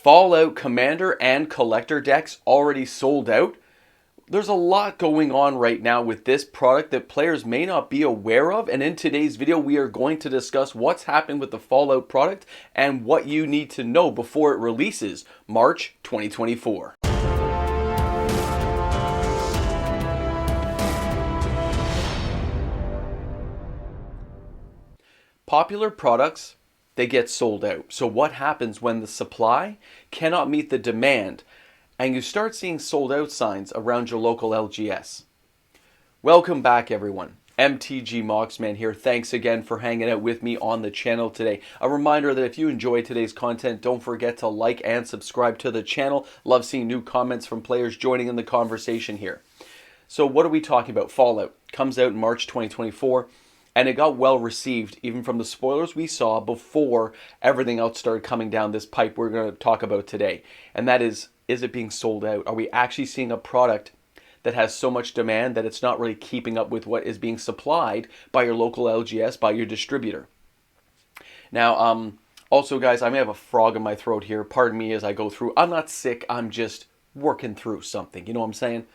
Fallout Commander and Collector decks already sold out. There's a lot going on right now with this product that players may not be aware of, and in today's video we are going to discuss what's happened with the Fallout product and what you need to know before it releases March 2024. Popular products, they get sold out. So what happens when the supply cannot meet the demand and you start seeing sold out signs around your local LGS? Welcome back, everyone. MTG Moxman here. Thanks again for hanging out with me on the channel today. A reminder that if you enjoyed today's content, don't forget to like and subscribe to the channel. Love seeing new comments from players joining in the conversation here. So what are we talking about? Fallout comes out in March 2024. And it got well received, even from the spoilers we saw before everything else started coming down this pipe we're going to talk about today. And that is it being sold out? Are we actually seeing a product that has so much demand that it's not really keeping up with what is being supplied by your local LGS, by your distributor? Now, also guys, I may have a frog in my throat here. Pardon me as I go through. I'm not sick, I'm just working through something. You know what I'm saying?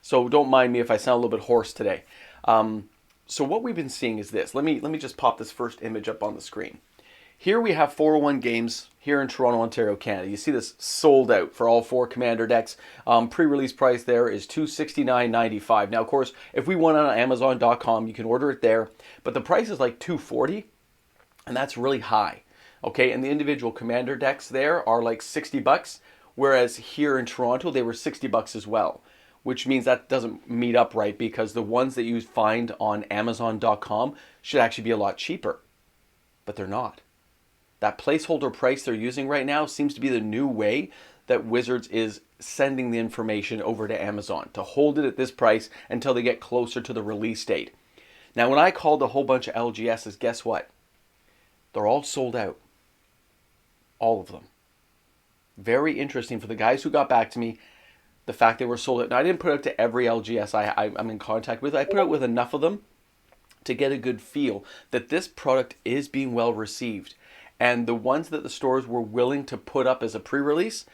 So don't mind me if I sound a little bit hoarse today. So what we've been seeing is this. Let me just pop this first image up on the screen. Here we have 401 games here in Toronto, Ontario, Canada. You see this sold out for all 4 Commander decks. Pre-release price there is $269.95. Now, of course, if we went on Amazon.com, you can order it there. But the price is like $240, and that's really high. Okay, and the individual Commander decks there are like $60, whereas here in Toronto, they were $60 as well. Which means that doesn't meet up right, because the ones that you find on Amazon.com should actually be a lot cheaper. But they're not. That placeholder price they're using right now seems to be the new way that Wizards is sending the information over to Amazon, to hold it at this price until they get closer to the release date. Now, when I called a whole bunch of LGSs, guess what? They're all sold out. All of them. Very interesting for the guys who got back to me. The fact they were sold out. Now, I didn't put it out to every LGS I'm in contact with. I put it out with enough of them to get a good feel that this product is being well received. And the ones that the stores were willing to put up as a pre-release,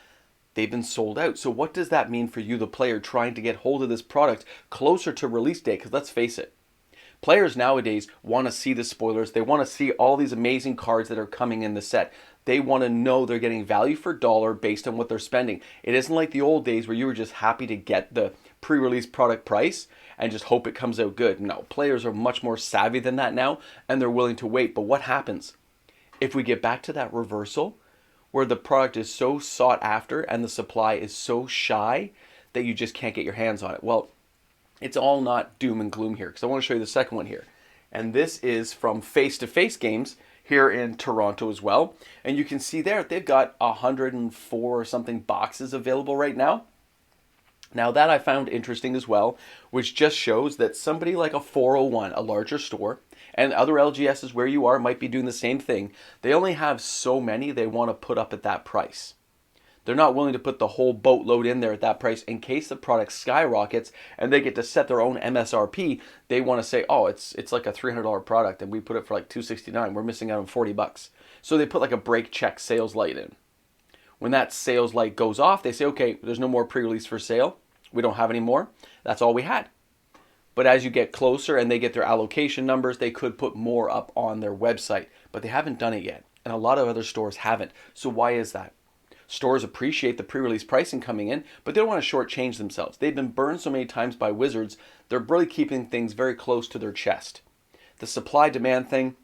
they've been sold out. So what does that mean for you, the player, trying to get hold of this product closer to release date? Because let's face it, players nowadays want to see the spoilers. They want to see all these amazing cards that are coming in the set. They want to know they're getting value for dollar based on what they're spending. It isn't like the old days where you were just happy to get the pre-release product price and just hope it comes out good. No, players are much more savvy than that now, and they're willing to wait. But what happens if we get back to that reversal where the product is so sought after and the supply is so shy that you just can't get your hands on it? Well, it's all not doom and gloom here, because I want to show you the second one here. And this is from Face-to-Face Games here in Toronto as well. And you can see there, they've got 104 or something boxes available right now. Now that I found interesting as well, which just shows that somebody like a 401, a larger store, and other LGSs where you are might be doing the same thing. They only have so many they want to put up at that price. They're not willing to put the whole boatload in there at that price in case the product skyrockets and they get to set their own MSRP. They want to say, oh, it's like a $300 product and we put it for like $269. We're missing out on $40. So they put like a break check sales light in. When that sales light goes off, they say, okay, there's no more pre-release for sale. We don't have any more. That's all we had. But as you get closer and they get their allocation numbers, they could put more up on their website. But they haven't done it yet. And a lot of other stores haven't. So why is that? Stores appreciate the pre-release pricing coming in, but they don't want to shortchange themselves. They've been burned so many times by Wizards, they're really keeping things very close to their chest. The supply-demand thing,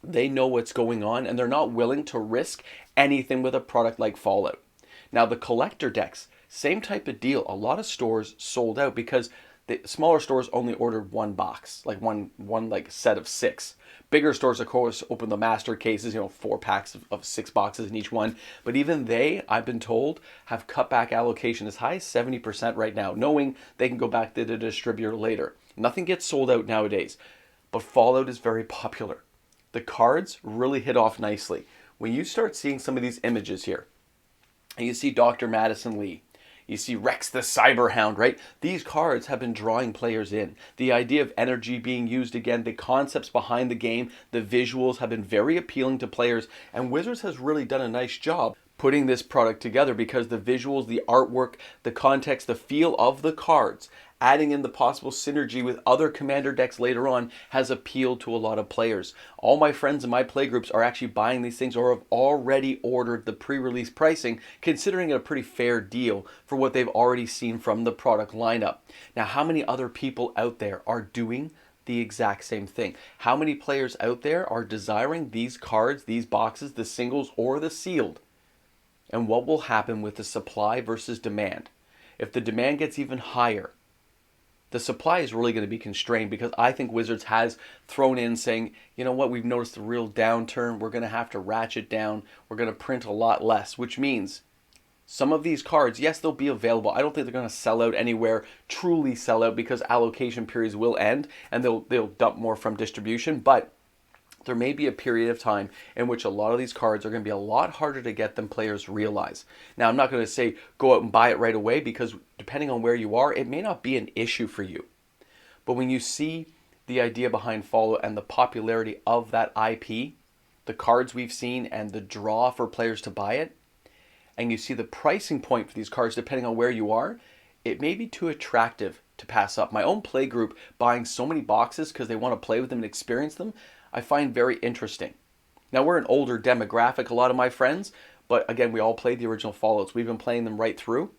they know what's going on, and they're not willing to risk anything with a product like Fallout. Now, the collector decks, same type of deal. A lot of stores sold out because the smaller stores only ordered one box, like one like set of 6. Bigger stores, of course, open the master cases, 4 packs of 6 boxes in each one. But even they, I've been told, have cut back allocation as high as 70% right now, knowing they can go back to the distributor later. Nothing gets sold out nowadays. But Fallout is very popular. The cards really hit off nicely. When you start seeing some of these images here, and you see Dr. Madison Lee, you see Rex the Cyberhound, right? These cards have been drawing players in. The idea of energy being used again, the concepts behind the game, the visuals have been very appealing to players, and Wizards has really done a nice job putting this product together because the visuals, the artwork, the context, the feel of the cards, adding in the possible synergy with other Commander decks later on has appealed to a lot of players. All my friends in my playgroups are actually buying these things or have already ordered the pre-release pricing, considering it a pretty fair deal for what they've already seen from the product lineup. Now, how many other people out there are doing the exact same thing? How many players out there are desiring these cards, these boxes, the singles or the sealed? And what will happen with the supply versus demand? If the demand gets even higher, the supply is really going to be constrained, because I think Wizards has thrown in saying, you know what, we've noticed a real downturn. We're going to have to ratchet down. We're going to print a lot less, which means some of these cards, yes, they'll be available. I don't think they're going to sell out anywhere, truly sell out, because allocation periods will end and they'll dump more from distribution. But there may be a period of time in which a lot of these cards are going to be a lot harder to get than players realize. Now, I'm not going to say go out and buy it right away, because depending on where you are, it may not be an issue for you. But when you see the idea behind Fallout and the popularity of that IP, the cards we've seen and the draw for players to buy it, and you see the pricing point for these cards depending on where you are, it may be too attractive to pass up. My own play group buying so many boxes because they want to play with them and experience them, I find very interesting. Now, we're an older demographic, a lot of my friends, but again, we all played the original Fallouts. We've been playing them right through,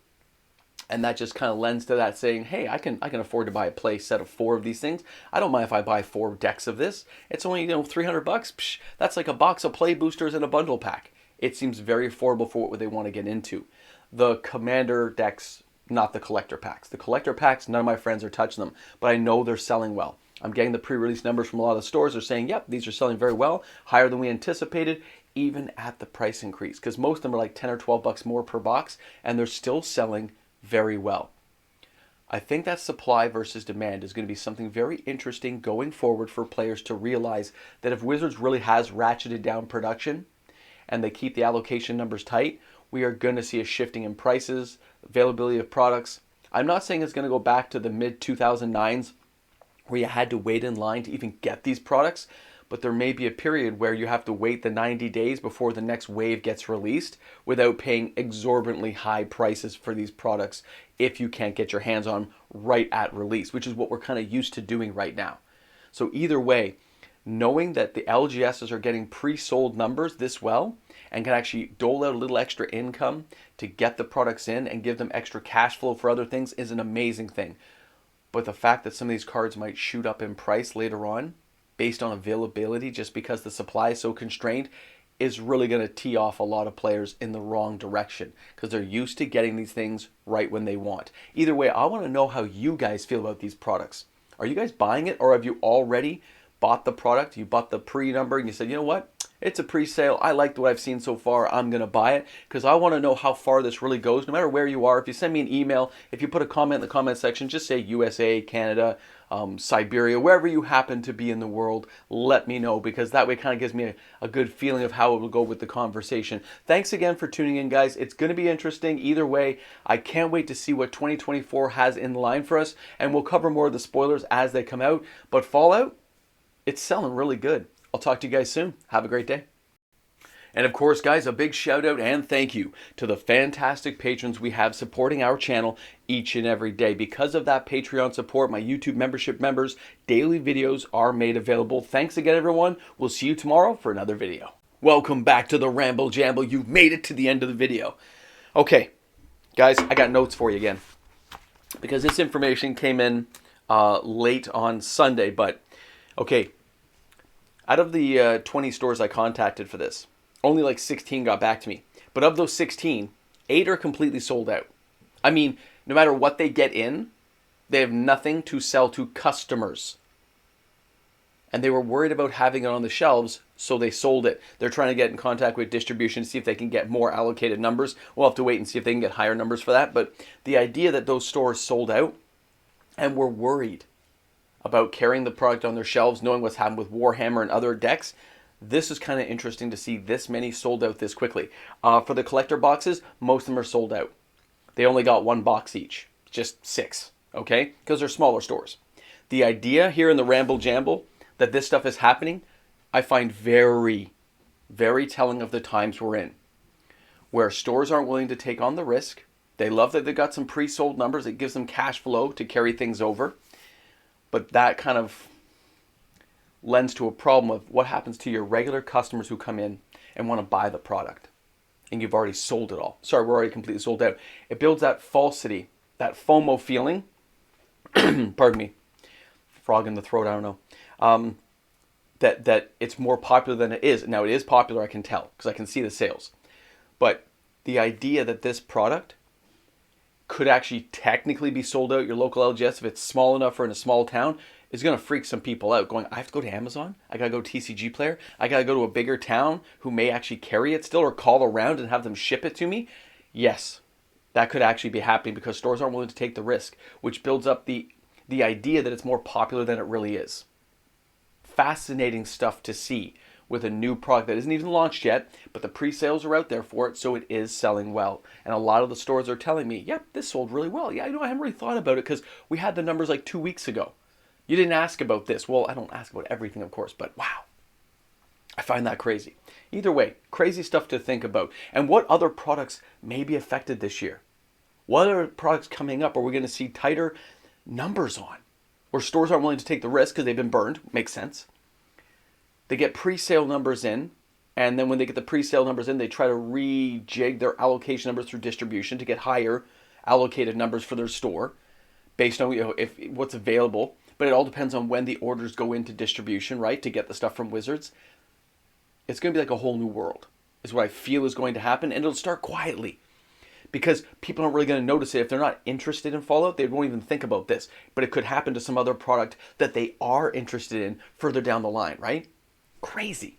and that just kind of lends to that saying, hey, I can afford to buy a play set of 4 of these things. I don't mind if I buy 4 decks of this. It's only, $300. Psh, that's like a box of play boosters and a bundle pack. It seems very affordable for what they want to get into. The Commander decks, not the collector packs. The collector packs, none of my friends are touching them, but I know they're selling well. I'm getting the pre-release numbers from a lot of the stores. They're saying, yep, these are selling very well, higher than we anticipated, even at the price increase, because most of them are like 10 or 12 bucks more per box, and they're still selling very well. I think that supply versus demand is going to be something very interesting going forward for players to realize that if Wizards really has ratcheted down production and they keep the allocation numbers tight, we are going to see a shifting in prices, availability of products. I'm not saying it's going to go back to the mid-2009s where you had to wait in line to even get these products, but there may be a period where you have to wait the 90 days before the next wave gets released without paying exorbitantly high prices for these products if you can't get your hands on them right at release, which is what we're kind of used to doing right now. So either way, knowing that the LGSs are getting pre-sold numbers this well and can actually dole out a little extra income to get the products in and give them extra cash flow for other things is an amazing thing. But the fact that some of these cards might shoot up in price later on based on availability just because the supply is so constrained is really going to tee off a lot of players in the wrong direction because they're used to getting these things right when they want. Either way, I want to know how you guys feel about these products. Are you guys buying it, or have you already bought the product? You bought the pre-number and you said, you know what? It's a pre-sale. I liked what I've seen so far. I'm going to buy it because I want to know how far this really goes, no matter where you are. If you send me an email, if you put a comment in the comment section, just say USA, Canada, Siberia, wherever you happen to be in the world, let me know, because that way it kind of gives me a good feeling of how it will go with the conversation. Thanks again for tuning in, guys. It's going to be interesting either way. I can't wait to see what 2024 has in line for us, and we'll cover more of the spoilers as they come out. But Fallout, it's selling really good. I'll talk to you guys soon. Have a great day. And of course, guys, a big shout out and thank you to the fantastic patrons we have supporting our channel each and every day. Because of that Patreon support, my YouTube membership members, daily videos are made available. Thanks again, everyone. We'll see you tomorrow for another video. Welcome back to the Ramble Jamble. You've made it to the end of the video. Okay, guys, I got notes for you again, because this information came in late on Sunday. But okay, out of the 20 stores I contacted for this, only like 16 got back to me. But of those 16, 8 are completely sold out. I mean, no matter what they get in, they have nothing to sell to customers. And they were worried about having it on the shelves, so they sold it. They're trying to get in contact with distribution to see if they can get more allocated numbers. We'll have to wait and see if they can get higher numbers for that. But the idea that those stores sold out and were worried about carrying the product on their shelves, knowing what's happened with Warhammer and other decks, this is kind of interesting to see this many sold out this quickly. For the collector boxes, most of them are sold out. They only got 1 box each, just 6, okay? Because they're smaller stores. The idea here in the Ramble Jamble that this stuff is happening, I find very, very telling of the times we're in. where stores aren't willing to take on the risk. They love that they've got some pre-sold numbers. It gives them cash flow to carry things over. But that kind of lends to a problem of what happens to your regular customers who come in and want to buy the product. And you've already sold it all. Sorry, we're already completely sold out. It builds that falsity, that FOMO feeling. Pardon me. Frog in the throat, I don't know. That it's more popular than it is. Now, it is popular, I can tell, because I can see the sales. But the idea that this product could actually technically be sold out at your local LGS if it's small enough or in a small town is going to freak some people out. Going, I have to go to Amazon? I got to go to TCG Player? I got to go to a bigger town who may actually carry it still or call around and have them ship it to me? Yes, that could actually be happening because stores aren't willing to take the risk, which builds up the idea that it's more popular than it really is. Fascinating stuff to see with a new product that isn't even launched yet, but the pre-sales are out there for it, so it is selling well. And a lot of the stores are telling me, yep, this sold really well. Yeah, I haven't really thought about it because we had the numbers like 2 weeks ago. You didn't ask about this. Well, I don't ask about everything, of course, but wow. I find that crazy. Either way, crazy stuff to think about. And what other products may be affected this year? What other products coming up are we going to see tighter numbers on? Where stores aren't willing to take the risk because they've been burned. Makes sense. They get pre-sale numbers in, and then when they get the pre-sale numbers in, they try to rejig their allocation numbers through distribution to get higher allocated numbers for their store based on if what's available. But it all depends on when the orders go into distribution, right, to get the stuff from Wizards. It's going to be like a whole new world, is what I feel is going to happen, and it'll start quietly. Because people aren't really going to notice it. If they're not interested in Fallout, they won't even think about this. But it could happen to some other product that they are interested in further down the line, right? Crazy.